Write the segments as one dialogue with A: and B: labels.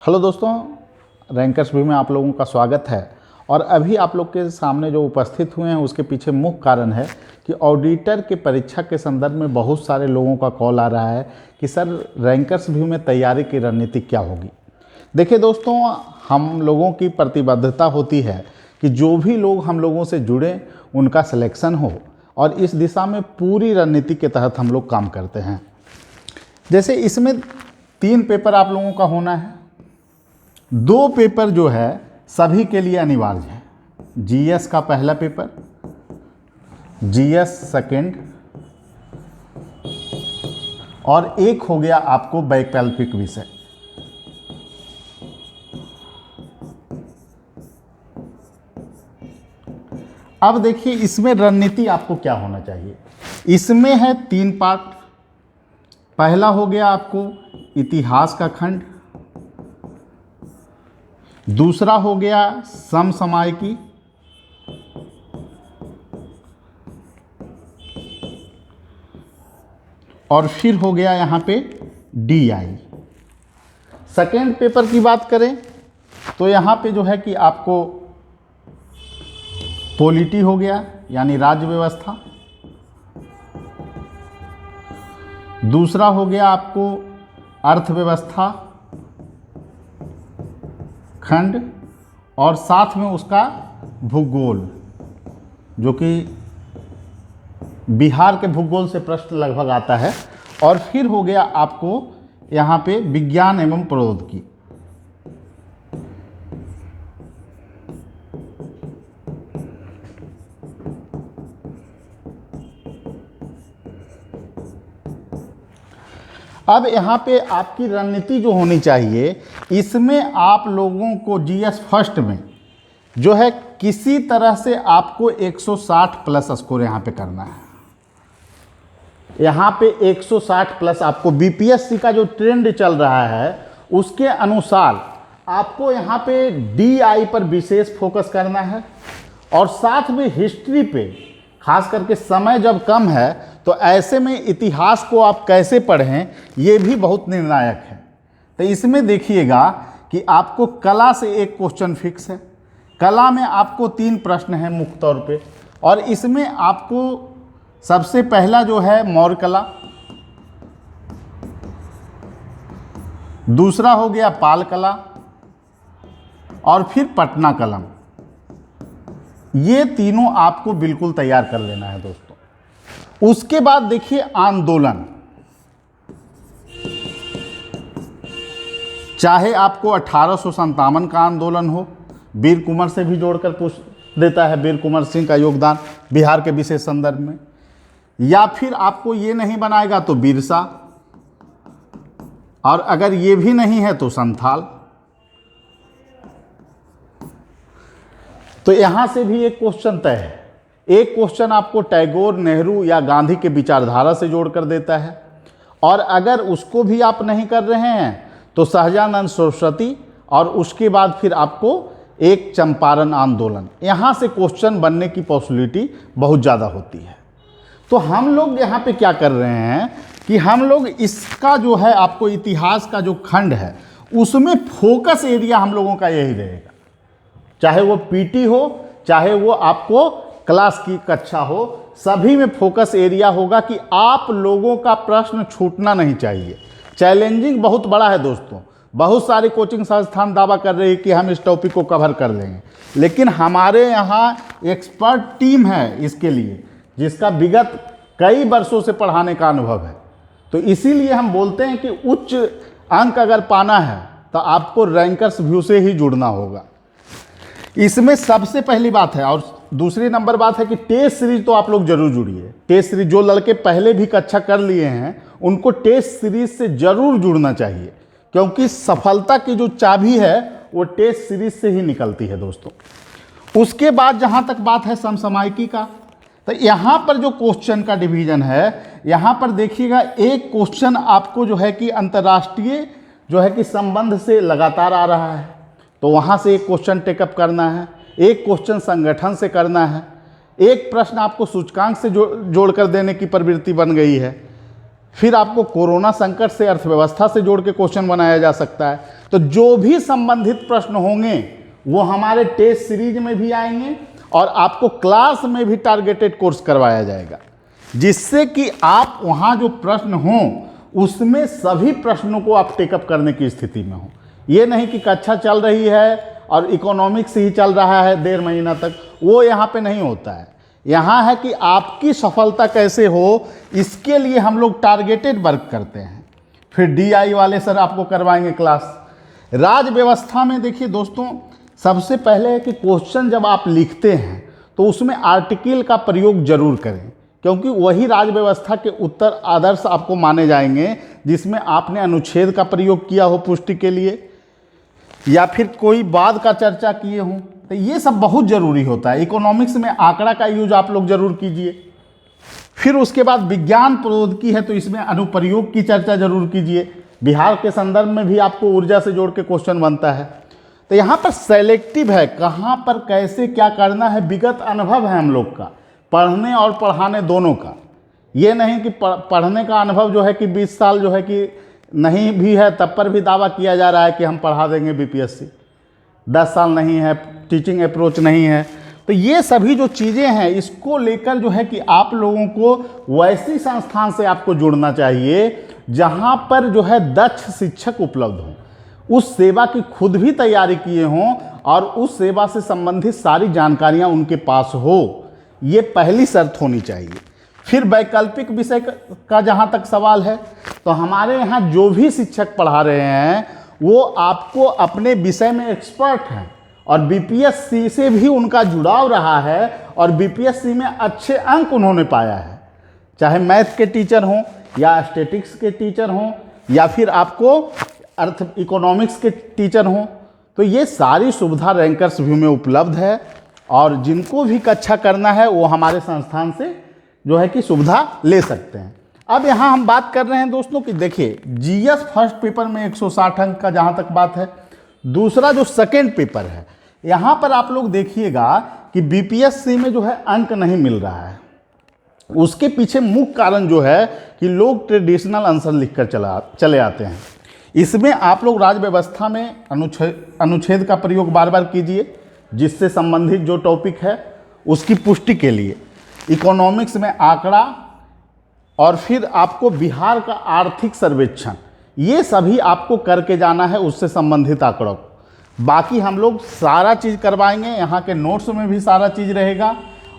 A: Hello दोस्तों, rankers view में आप लोगों का स्वागत है। और अभी आप लोग के सामने जो उपस्थित हुए हैं उसके पीछे मुख्य कारण है कि ऑडिटर के परीक्षा के संदर्भ में बहुत सारे लोगों का कॉल आ रहा है कि सर रैंकर्स व्यू में तैयारी की रणनीति क्या होगी। देखिए दोस्तों, हम लोगों की प्रतिबद्धता होती है कि जो भी लोग हम लोगों से जुड़े उनका सिलेक्शन हो, और इस दिशा में पूरी रणनीति के तहत हम लोग काम करते हैं। जैसे इसमें 3 पेपर आप लोगों का होना है। 2 पेपर जो है सभी के लिए अनिवार्य है। जीएस का पहला पेपर, जीएस सेकंड, और एक हो गया आपको वैकल्पिक विषय। अब देखिए इसमें रणनीति आपको क्या होना चाहिए। इसमें है 3 पार्ट। पहला हो गया आपको इतिहास का खंड, दूसरा हो गया समसामयिकी, और फिर हो गया यहाँ पे डीआई। सेकेंड पेपर की बात करें तो यहाँ पे जो है कि आपको पॉलिटी हो गया यानी राज्य व्यवस्था, दूसरा हो गया आपको अर्थव्यवस्था खंड, और साथ में उसका भूगोल, जो कि बिहार के भूगोल से प्रश्न लगभग आता है। और फिर हो गया आपको यहाँ पे विज्ञान एवं प्रौद्योगिकी। अब यहाँ पे आपकी रणनीति जो होनी चाहिए, इसमें आप लोगों को जीएस फर्स्ट में जो है किसी तरह से आपको 160 प्लस स्कोर यहाँ पे करना है। यहाँ पे 160 प्लस आपको बीपीएससी का जो ट्रेंड चल रहा है उसके अनुसार आपको यहाँ पे डीआई पर विशेष फोकस करना है, और साथ में हिस्ट्री पे, खास करके समय जब कम है तो ऐसे में इतिहास को आप कैसे पढ़ें ये भी बहुत निर्णायक है। तो इसमें देखिएगा कि आपको कला से एक क्वेश्चन फिक्स है। कला में आपको 3 प्रश्न हैं मुख्य तौर पे, और इसमें आपको सबसे पहला जो है मौर्य कला, दूसरा हो गया पाल कला, और फिर पटना कलम। ये तीनों आपको बिल्कुल तैयार कर लेना है दोस्तों। उसके बाद देखिए आंदोलन, चाहे आपको 1857 का आंदोलन हो, वीर कुंवर से भी जोड़कर पूछ देता है वीर कुंवर सिंह का योगदान बिहार के विशेष संदर्भ में, या फिर आपको ये नहीं बनाएगा तो बिरसा, और अगर ये भी नहीं है तो संथाल। तो यहां से भी एक क्वेश्चन तय है। एक क्वेश्चन आपको टैगोर, नेहरू या गांधी के विचारधारा से जोड़कर देता है, और अगर उसको भी आप नहीं कर रहे हैं तो सहजानंद सरस्वती, और उसके बाद फिर आपको एक चंपारण आंदोलन। यहाँ से क्वेश्चन बनने की पॉसिबिलिटी बहुत ज़्यादा होती है। तो हम लोग यहाँ पे क्या कर रहे हैं कि हम लोग इसका जो है आपको इतिहास का जो खंड है उसमें फोकस एरिया हम लोगों का यही रहेगा। चाहे वो पीटी हो, चाहे वो आपको क्लास की कक्षा हो, सभी में फोकस एरिया होगा कि आप लोगों का प्रश्न छूटना नहीं चाहिए। चैलेंजिंग बहुत बड़ा है दोस्तों। बहुत सारे कोचिंग संस्थान दावा कर रहे हैं कि हम इस टॉपिक को कवर कर लेंगे, लेकिन हमारे यहाँ एक्सपर्ट टीम है इसके लिए, जिसका विगत कई वर्षों से पढ़ाने का अनुभव है। तो इसीलिए हम बोलते हैं कि उच्च अंक अगर पाना है तो आपको रैंकर्स व्यू से ही जुड़ना होगा। इसमें सबसे पहली बात है, और दूसरी नंबर बात है कि टेस्ट सीरीज तो आप लोग जरूर जुड़िए। टेस्ट सीरीज जो लड़के पहले भी कक्षा कर लिए हैं उनको टेस्ट सीरीज से जरूर जुड़ना चाहिए, क्योंकि सफलता की जो चाबी है वो टेस्ट सीरीज से ही निकलती है दोस्तों। उसके बाद जहाँ तक बात है समसामयिकी का, तो यहाँ पर जो क्वेश्चन का डिवीजन है, यहाँ पर देखिएगा एक क्वेश्चन आपको जो है कि अंतर्राष्ट्रीय जो है कि संबंध से लगातार आ रहा है, तो वहाँ से एक क्वेश्चन टेकअप करना है, एक क्वेश्चन संगठन से करना है, एक प्रश्न आपको सूचकांक से जोड़कर देने की प्रवृत्ति बन गई है। फिर आपको कोरोना संकट से अर्थव्यवस्था से जोड़ के क्वेश्चन बनाया जा सकता है। तो जो भी संबंधित प्रश्न होंगे वो हमारे टेस्ट सीरीज में भी आएंगे और आपको क्लास में भी टारगेटेड कोर्स करवाया जाएगा, जिससे कि आप वहाँ जो प्रश्न हों उसमें सभी प्रश्नों को आप टेकअप करने की स्थिति में हो। ये नहीं कि कक्षा चल रही है और इकोनॉमिक्स ही चल रहा है 1.5 महीना तक, वो यहाँ पे नहीं होता है। यहाँ है कि आपकी सफलता कैसे हो, इसके लिए हम लोग टारगेटेड वर्क करते हैं। फिर डीआई वाले सर आपको करवाएंगे क्लास। राज व्यवस्था में देखिए दोस्तों, सबसे पहले है कि क्वेश्चन जब आप लिखते हैं तो उसमें आर्टिकल का प्रयोग जरूर करें, क्योंकि वही राज व्यवस्था के उत्तर आदर्श आपको माने जाएंगे जिसमें आपने अनुच्छेद का प्रयोग किया हो पुष्टि के लिए, या फिर कोई वाद का चर्चा किए हों। तो ये सब बहुत ज़रूरी होता है। इकोनॉमिक्स में आंकड़ा का यूज आप लोग जरूर कीजिए। फिर उसके बाद विज्ञान प्रौद्योगिकी है तो इसमें अनुप्रयोग की चर्चा जरूर कीजिए। बिहार के संदर्भ में भी आपको ऊर्जा से जोड़ के क्वेश्चन बनता है। तो यहाँ पर सेलेक्टिव है, कहाँ पर कैसे क्या करना है, विगत अनुभव है हम लोग का, पढ़ने और पढ़ाने दोनों का। ये नहीं कि पढ़ने का अनुभव जो है कि 20 साल जो है कि नहीं भी है, तब पर भी दावा किया जा रहा है कि हम पढ़ा देंगे बीपीएससी। 10 साल नहीं है, टीचिंग अप्रोच नहीं है। तो ये सभी जो चीज़ें हैं इसको लेकर जो है कि आप लोगों को वैसी संस्थान से आपको जुड़ना चाहिए जहाँ पर जो है दक्ष शिक्षक उपलब्ध हों, उस सेवा की खुद भी तैयारी किए हों और उस सेवा से संबंधित सारी जानकारियाँ उनके पास हो। ये पहली शर्त होनी चाहिए। फिर वैकल्पिक विषय का जहाँ तक सवाल है तो हमारे यहाँ जो भी शिक्षक पढ़ा रहे हैं वो आपको अपने विषय में एक्सपर्ट हैं और बीपीएससी से भी उनका जुड़ाव रहा है और बीपीएससी में अच्छे अंक उन्होंने पाया है, चाहे मैथ के टीचर हों या स्टैटिक्स के टीचर हों या फिर आपको इकोनॉमिक्स के टीचर हों। तो ये सारी सुविधा रैंकर्स व्यू में उपलब्ध है और जिनको भी कक्षा करना है वो हमारे संस्थान से जो है कि सुविधा ले सकते हैं। अब यहाँ हम बात कर रहे हैं दोस्तों कि देखिए जीएस फर्स्ट पेपर में 160 अंक का जहाँ तक बात है। दूसरा जो सेकेंड पेपर है यहाँ पर आप लोग देखिएगा कि बीपीएससी में जो है अंक नहीं मिल रहा है। उसके पीछे मुख्य कारण जो है कि लोग ट्रेडिशनल आंसर लिखकर चले आते हैं। इसमें आप लोग राज व्यवस्था में अनुच्छेद का प्रयोग बार बार कीजिए, जिससे संबंधित जो टॉपिक है उसकी पुष्टि के लिए। इकोनॉमिक्स में आंकड़ा और फिर आपको बिहार का आर्थिक सर्वेक्षण, ये सभी आपको करके जाना है उससे संबंधित आंकड़ों को। बाकी हम लोग सारा चीज़ करवाएंगे, यहाँ के नोट्स में भी सारा चीज़ रहेगा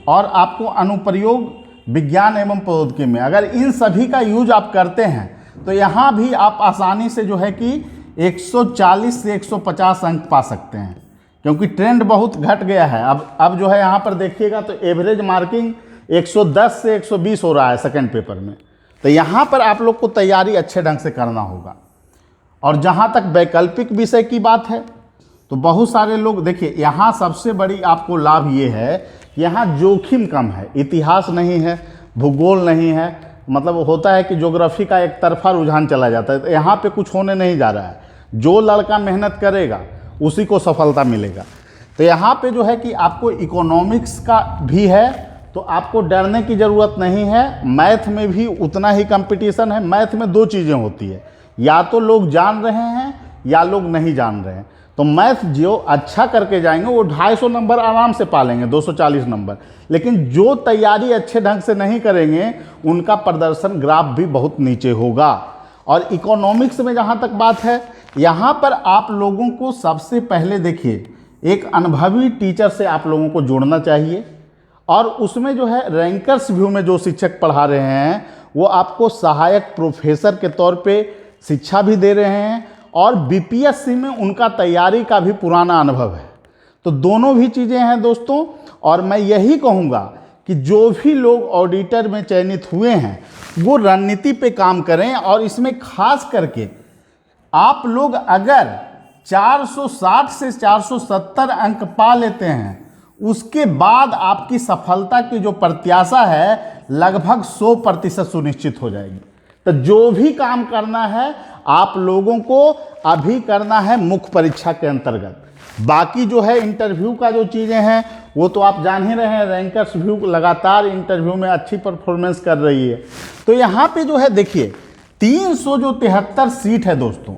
A: और आपको अनुप्रयोग विज्ञान एवं प्रौद्योगिकी में अगर इन सभी का यूज आप करते हैं तो यहाँ भी आप आसानी से जो है कि 140 से 150 अंक पा सकते हैं, क्योंकि ट्रेंड बहुत घट गया है। अब जो है यहाँ पर देखिएगा तो एवरेज मार्किंग 110 से 120 हो रहा है सेकंड पेपर में। तो यहाँ पर आप लोग को तैयारी अच्छे ढंग से करना होगा। और जहाँ तक वैकल्पिक विषय की बात है तो बहुत सारे लोग देखिए, यहाँ सबसे बड़ी आपको लाभ ये है कि यहाँ जोखिम कम है, इतिहास नहीं है, भूगोल नहीं है, मतलब होता है कि ज्योग्राफी का एक तरफा रुझान चला जाता है। तो यहाँ पे कुछ होने नहीं जा रहा है, जो लड़का मेहनत करेगा उसी को सफलता मिलेगा। तो यहाँ पे जो है कि आपको इकोनॉमिक्स का भी है तो आपको डरने की ज़रूरत नहीं है। मैथ में भी उतना ही कंपटीशन है। मैथ में 2 चीज़ें होती है, या तो लोग जान रहे हैं या लोग नहीं जान रहे हैं। तो मैथ जो अच्छा करके जाएंगे वो 250 नंबर आराम से पा लेंगे, 240 नंबर। लेकिन जो तैयारी अच्छे ढंग से नहीं करेंगे उनका प्रदर्शन ग्राफ भी बहुत नीचे होगा। और इकोनॉमिक्स में जहाँ तक बात है, यहाँ पर आप लोगों को सबसे पहले देखिए एक अनुभवी टीचर से आप लोगों को जोड़ना चाहिए और उसमें जो है रैंकर्स व्यू में जो शिक्षक पढ़ा रहे हैं वो आपको सहायक प्रोफेसर के तौर पे शिक्षा भी दे रहे हैं और बीपीएससी में उनका तैयारी का भी पुराना अनुभव है। तो दोनों भी चीज़ें हैं दोस्तों। और मैं यही कहूँगा कि जो भी लोग ऑडिटर में चयनित हुए हैं वो रणनीति पे काम करें और इसमें खास करके आप लोग अगर 460 से 470 अंक पा लेते हैं उसके बाद आपकी सफलता की जो प्रत्याशा है लगभग 100% सुनिश्चित हो जाएगी। तो जो भी काम करना है आप लोगों को अभी करना है मुख्य परीक्षा के अंतर्गत। बाकी जो है इंटरव्यू का जो चीज़ें हैं वो तो आप जान ही रहे हैं, रैंकर्स व्यू लगातार इंटरव्यू में अच्छी परफॉर्मेंस कर रही है। तो यहाँ पे जो है देखिए 373 सीट है दोस्तों,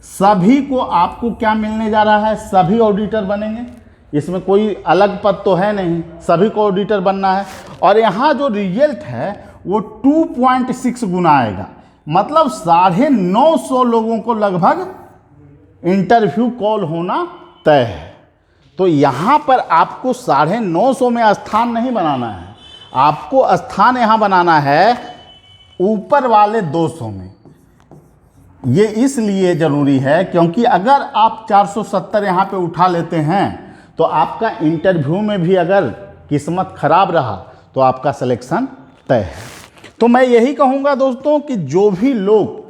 A: सभी को आपको क्या मिलने जा रहा है, सभी ऑडिटर बनेंगे, इसमें कोई अलग पद तो है नहीं, सभी को ऑडिटर बनना है। और यहाँ जो रिजल्ट है वो 2.6 गुना आएगा, मतलब 950 लोगों को लगभग इंटरव्यू कॉल होना तय है। तो यहाँ पर आपको 950 में स्थान नहीं बनाना है, आपको स्थान यहाँ बनाना है ऊपर वाले 200 में। ये इसलिए ज़रूरी है क्योंकि अगर आप 470 यहाँ पे उठा लेते हैं तो आपका इंटरव्यू में भी अगर किस्मत खराब रहा तो आपका सिलेक्शन तय है। तो मैं यही कहूँगा दोस्तों कि जो भी लोग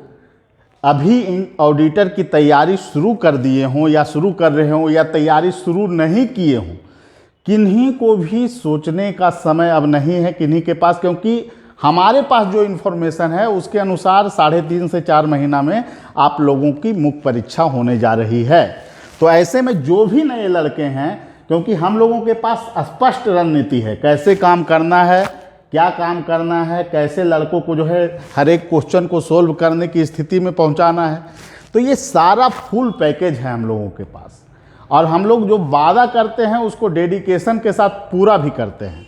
A: अभी इन ऑडिटर की तैयारी शुरू कर दिए हों या शुरू कर रहे हों या तैयारी शुरू नहीं किए हों, किन्हीं को भी सोचने का समय अब नहीं है किन्हीं के पास, क्योंकि हमारे पास जो इन्फॉर्मेशन है उसके अनुसार 3.5 से 4 महीना में आप लोगों की मुख्य परीक्षा होने जा रही है। तो ऐसे में जो भी नए लड़के हैं, क्योंकि हम लोगों के पास स्पष्ट रणनीति है कैसे काम करना है, क्या काम करना है, कैसे लड़कों को जो है हर एक क्वेश्चन को सोल्व करने की स्थिति में पहुंचाना है, तो ये सारा फुल पैकेज है हम लोगों के पास। और हम लोग जो वादा करते हैं उसको डेडिकेशन के साथ पूरा भी करते हैं।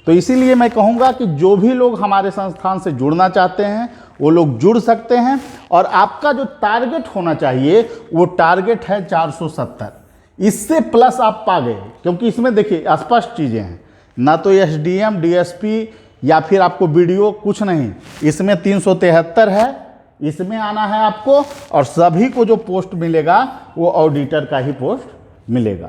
A: तो इसीलिए मैं कहूँगा कि जो भी लोग हमारे संस्थान से जुड़ना चाहते हैं वो लोग जुड़ सकते हैं। और आपका जो टारगेट होना चाहिए वो टारगेट है 470, इससे प्लस आप पा गए, क्योंकि इसमें देखिए स्पष्ट चीज़ें हैं, ना तो एसडीएम डीएसपी या फिर आपको वीडियो कुछ नहीं, इसमें 373 है, इसमें आना है आपको। और सभी को जो पोस्ट मिलेगा वो ऑडिटर का ही पोस्ट मिलेगा।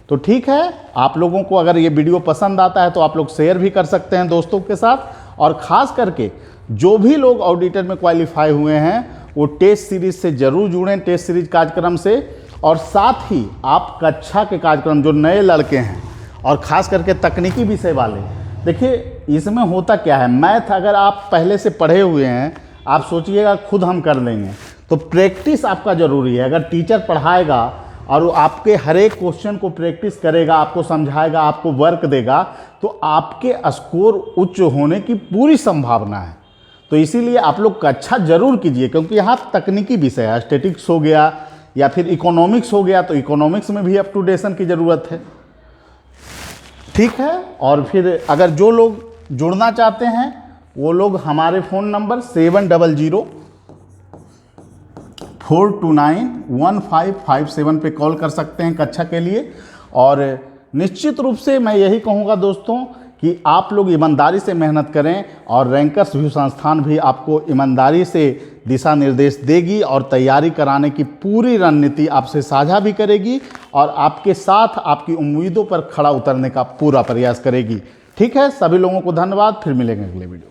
A: तो ठीक है, आप लोगों को अगर ये वीडियो पसंद आता है तो आप लोग शेयर भी कर सकते हैं दोस्तों के साथ। और ख़ास करके जो भी लोग ऑडिटर में क्वालिफाई हुए हैं वो टेस्ट सीरीज से ज़रूर जुड़ें, टेस्ट सीरीज कार्यक्रम से। और साथ ही आप कक्षा के कार्यक्रम, जो नए लड़के हैं और ख़ास करके तकनीकी विषय वाले, देखिए इसमें होता क्या है, मैथ अगर आप पहले से पढ़े हुए हैं, आप सोचिएगा खुद हम कर लेंगे, तो प्रैक्टिस आपका ज़रूरी है। अगर टीचर पढ़ाएगा और वो आपके हर एक क्वेश्चन को प्रैक्टिस करेगा, आपको समझाएगा, आपको वर्क देगा, तो आपके स्कोर उच्च होने की पूरी संभावना है। तो इसीलिए आप लोग कक्षा जरूर कीजिए, क्योंकि यहाँ तकनीकी विषय है, स्टैटिक्स हो गया या फिर इकोनॉमिक्स हो गया, तो इकोनॉमिक्स में भी अप टू डेशन की ज़रूरत है। ठीक है, और फिर अगर जो लोग जुड़ना चाहते हैं वो लोग हमारे फ़ोन नंबर 7004291557 पे कॉल कर सकते हैं कक्षा के लिए। और निश्चित रूप से मैं यही कहूँगा दोस्तों कि आप लोग ईमानदारी से मेहनत करें, और रैंकर्स व्यू संस्थान भी आपको ईमानदारी से दिशा निर्देश देगी और तैयारी कराने की पूरी रणनीति आपसे साझा भी करेगी और आपके साथ आपकी उम्मीदों पर खड़ा उतरने का पूरा प्रयास करेगी। ठीक है, सभी लोगों को धन्यवाद, फिर मिलेंगे अगले वीडियो।